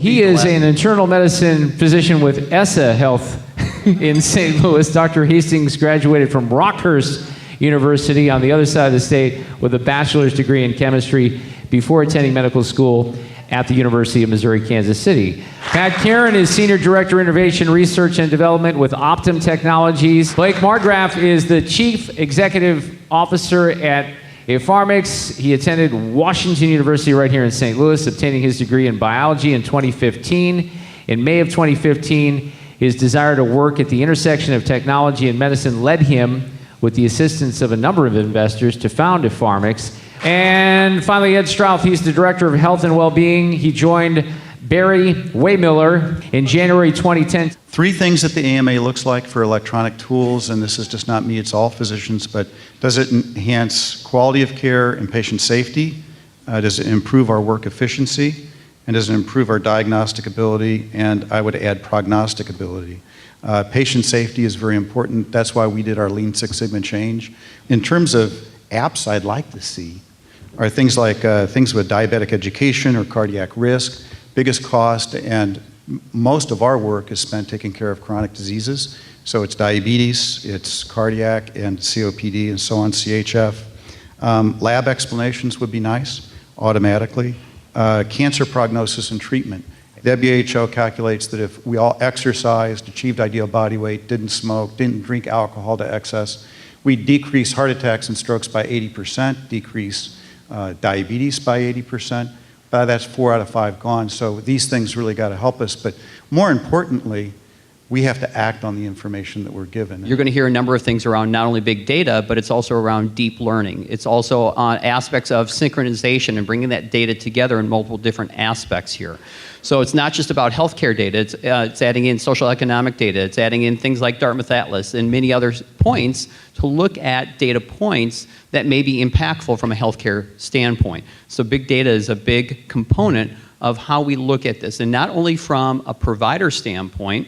He is an internal medicine physician with ESSA Health in St. Louis. Dr. Hastings graduated from Rockhurst University on the other side of the state with a bachelor's degree in chemistry before attending medical school at the University of Missouri, Kansas City. Pat Karen is Senior Director, Innovation, Research, and Development with Optum Technologies. Blake Margraf is the Chief Executive Officer at Pharmix. He attended Washington University right here in St. Louis, obtaining his degree in biology in 2015. In May of 2015, his desire to work at the intersection of technology and medicine led him, with the assistance of a number of investors, to found Pharmix. And finally, Ed Strouth, he's the Director of Health and Wellbeing. He joined Barry Waymiller in January 2010. Three things that the AMA looks like for electronic tools, and this is just not me, it's all physicians, but does it enhance quality of care and patient safety? Does it improve our work efficiency? And does it improve our diagnostic ability? And I would add prognostic ability. Patient safety is very important. That's why we did our Lean Six Sigma change. In terms of apps I'd like to see are things like things with diabetic education or cardiac risk. Biggest cost, and most of our work is spent taking care of chronic diseases. So it's diabetes, it's cardiac, and COPD, and so on, CHF. Lab explanations would be nice, automatically. Cancer prognosis and treatment. The WHO calculates that if we all exercised, achieved ideal body weight, didn't smoke, didn't drink alcohol to excess, we'd decrease heart attacks and strokes by 80%, decrease diabetes by 80%. That's 4 out of 5 gone. So these things really got to help us. But more importantly, we have to act on the information that we're given. You're going to hear a number of things around not only big data, but it's also around deep learning. It's also on aspects of synchronization and bringing that data together in multiple different aspects here. So it's not just about healthcare data, it's adding in social economic data, it's adding in things like Dartmouth Atlas and many other points to look at data points that may be impactful from a healthcare standpoint. So big data is a big component of how we look at this, and not only from a provider standpoint,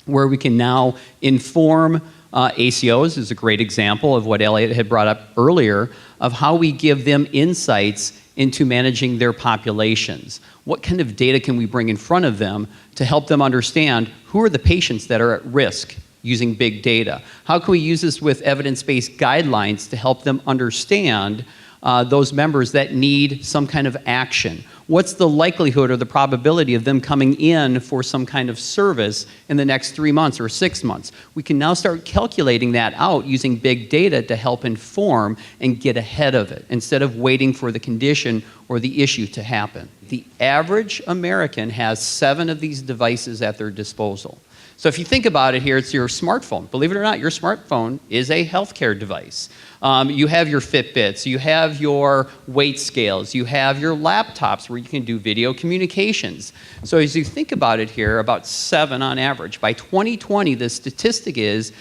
where we can now inform ACOs is a great example of what Elliot had brought up earlier, of how we give them insights into managing their populations. What kind of data can we bring in front of them to help them understand who are the patients that are at risk using big data? How can we use this with evidence-based guidelines to help them understand those members that need some kind of action? What's the likelihood or the probability of them coming in for some kind of service in the next 3 months or 6 months? We can now start calculating that out using big data to help inform and get ahead of it instead of waiting for the condition or the issue to happen. The average American has 7 of these devices at their disposal. So if you think about it here, it's your smartphone. Believe it or not, your smartphone is a healthcare device. You have your Fitbits, you have your weight scales, you have your laptops where you can do video communications. So as you think about it here, about 7 on average. By 2020, the statistic is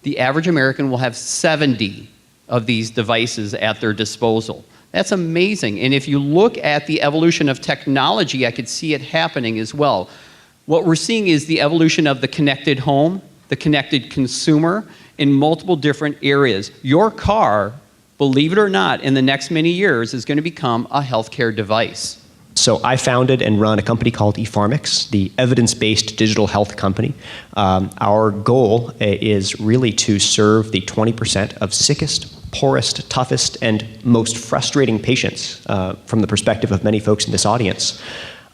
the average American will have 70 of these devices at their disposal. That's amazing. And if you look at the evolution of technology, I could see it happening as well. What we're seeing is the evolution of the connected home, the connected consumer, in multiple different areas. Your car, believe it or not, in the next many years is going to become a healthcare device. So I founded and run a company called Pharmix, the evidence-based digital health company. Our goal is really to serve the 20% of sickest, poorest, toughest, and most frustrating patients from the perspective of many folks in this audience.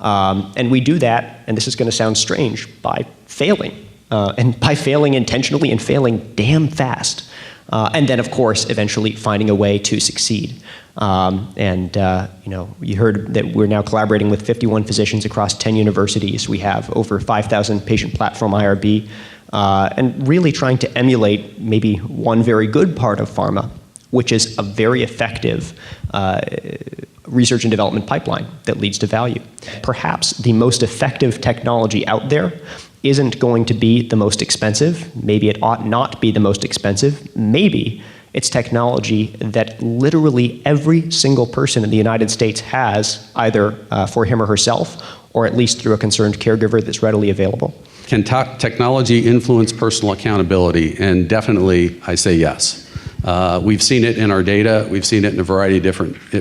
And we do that, and this is going to sound strange, by failing. And by failing intentionally and failing damn fast. And then, of course, eventually finding a way to succeed. You heard that we're now collaborating with 51 physicians across 10 universities. We have over 5,000 patient platform IRB, and really trying to emulate maybe one very good part of pharma, which is a very effective research and development pipeline that leads to value. Perhaps the most effective technology out there isn't going to be the most expensive. Maybe it ought not be the most expensive. Maybe it's technology that literally every single person in the United States has, either for him or herself, or at least through a concerned caregiver that's readily available. Can technology influence personal accountability? And definitely, I say yes. We've seen it in our data. We've seen it in a variety of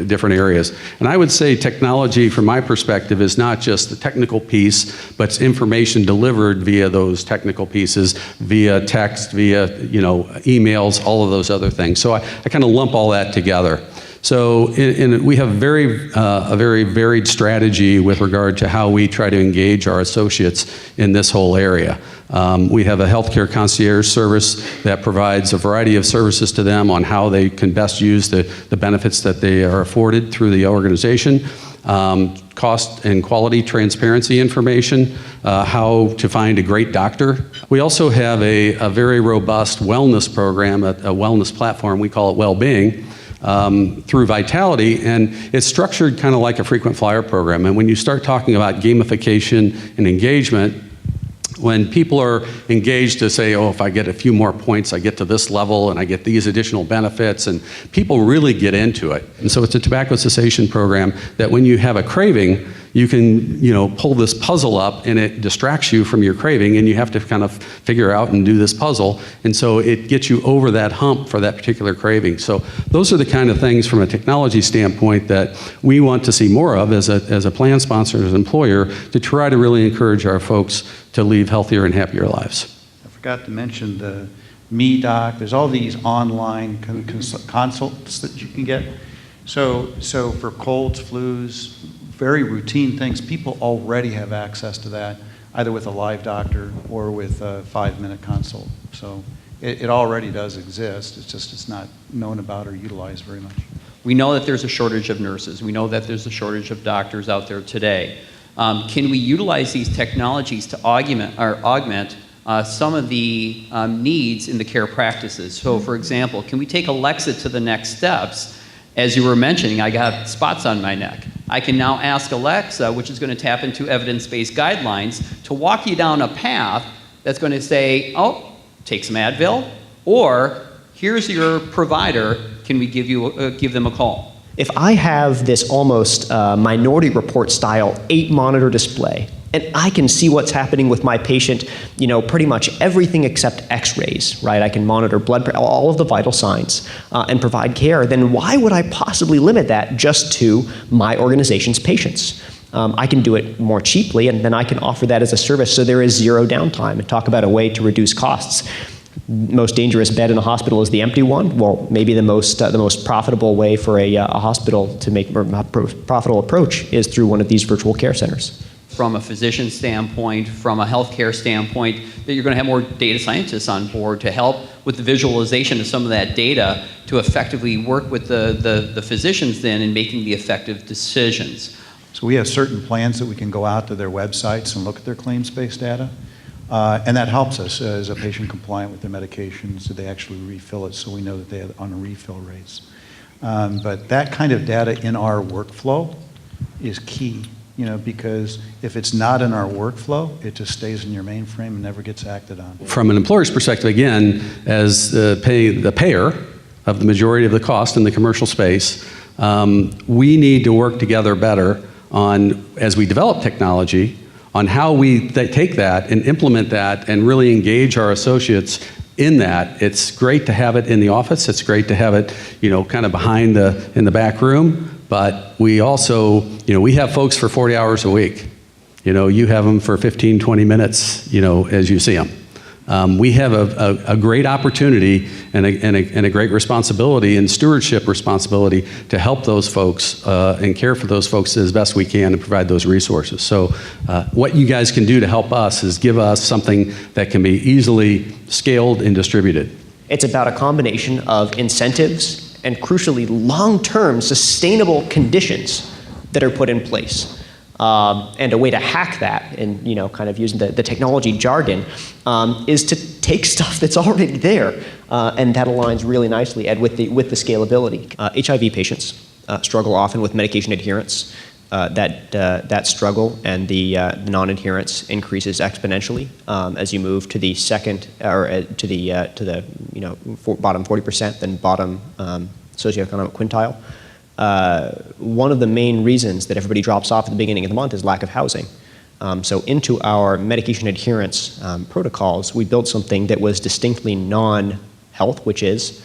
different areas. And I would say technology, from my perspective, is not just the technical piece, but it's information delivered via those technical pieces, via text, via emails, all of those other things. So I kind of lump all that together. So we have a very varied strategy with regard to how we try to engage our associates in this whole area. We have a healthcare concierge service that provides a variety of services to them on how they can best use the benefits that they are afforded through the organization. Cost and quality transparency information, how to find a great doctor. We also have a very robust wellness program, a wellness platform, we call it Wellbeing, through Vitality, and it's structured kind of like a frequent flyer program. And when you start talking about gamification and engagement, when people are engaged to say, oh, if I get a few more points, I get to this level and I get these additional benefits, and people really get into it. And so it's a tobacco cessation program that when you have a craving, you can pull this puzzle up and it distracts you from your craving, and you have to kind of figure out and do this puzzle. And so it gets you over that hump for that particular craving. So those are the kind of things from a technology standpoint that we want to see more of as a plan sponsor, as an employer, to try to really encourage our folks to lead healthier and happier lives. I forgot to mention the MeDoc. There's all these online consults that you can get. So for colds, flus, very routine things, people already have access to that, either with a live doctor or with a 5-minute consult. So it already does exist. It's just it's not known about or utilized very much. We know that there's a shortage of nurses. We know that there's a shortage of doctors out there today. Can we utilize these technologies to augment some of the needs in the care practices? So, for example, can we take Alexa to the next steps? As you were mentioning, I got spots on my neck. I can now ask Alexa, which is going to tap into evidence-based guidelines, to walk you down a path that's going to say, oh, take some Advil, or here's your provider, can we give them a call? If I have this almost Minority Report style 8-monitor display, and I can see what's happening with my patient, pretty much everything except x-rays, right? I can monitor blood pressure, all of the vital signs, and provide care, then why would I possibly limit that just to my organization's patients? I can do it more cheaply, and then I can offer that as a service so there is zero downtime, and talk about a way to reduce costs. Most dangerous bed in a hospital is the empty one. Well, maybe the most profitable way for a hospital to make a profitable approach is through one of these virtual care centers. From a physician standpoint, from a healthcare standpoint, that you're going to have more data scientists on board to help with the visualization of some of that data to effectively work with the physicians then in making the effective decisions. So we have certain plans that we can go out to their websites and look at their claims-based data. And that helps us as a patient compliant with their medications, that they actually refill it, so we know that they have on refill rates. But that kind of data in our workflow is key, because if it's not in our workflow, it just stays in your mainframe and never gets acted on. From an employer's perspective, again, as the payer of the majority of the cost in the commercial space, we need to work together better on, as we develop technology, on how we take that and implement that and really engage our associates in that. It's great to have it in the office. It's great to have it, kind of in the back room. But we also, we have folks for 40 hours a week. You have them for 15, 20 minutes, as you see them. We have a great opportunity and a great responsibility and stewardship responsibility to help those folks and care for those folks as best we can and provide those resources. So what you guys can do to help us is give us something that can be easily scaled and distributed. It's about a combination of incentives and, crucially, long-term sustainable conditions that are put in place. And a way to hack that, and kind of using the technology jargon, is to take stuff that's already there, and that aligns really nicely, Ed, with the scalability. HIV patients struggle often with medication adherence. That struggle and the non-adherence increases exponentially as you move to the second, or to the bottom 40%, then bottom socioeconomic quintile. One of the main reasons that everybody drops off at the beginning of the month is lack of housing. So into our medication adherence protocols, we built something that was distinctly non-health, which is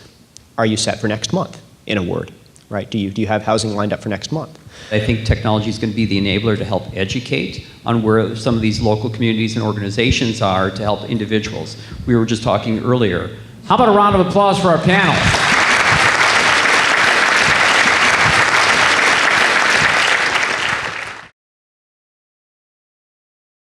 are you set for next month, in a word, right? Do you have housing lined up for next month? I think technology is going to be the enabler to help educate on where some of these local communities and organizations are to help individuals. We were just talking earlier. How about a round of applause for our panel?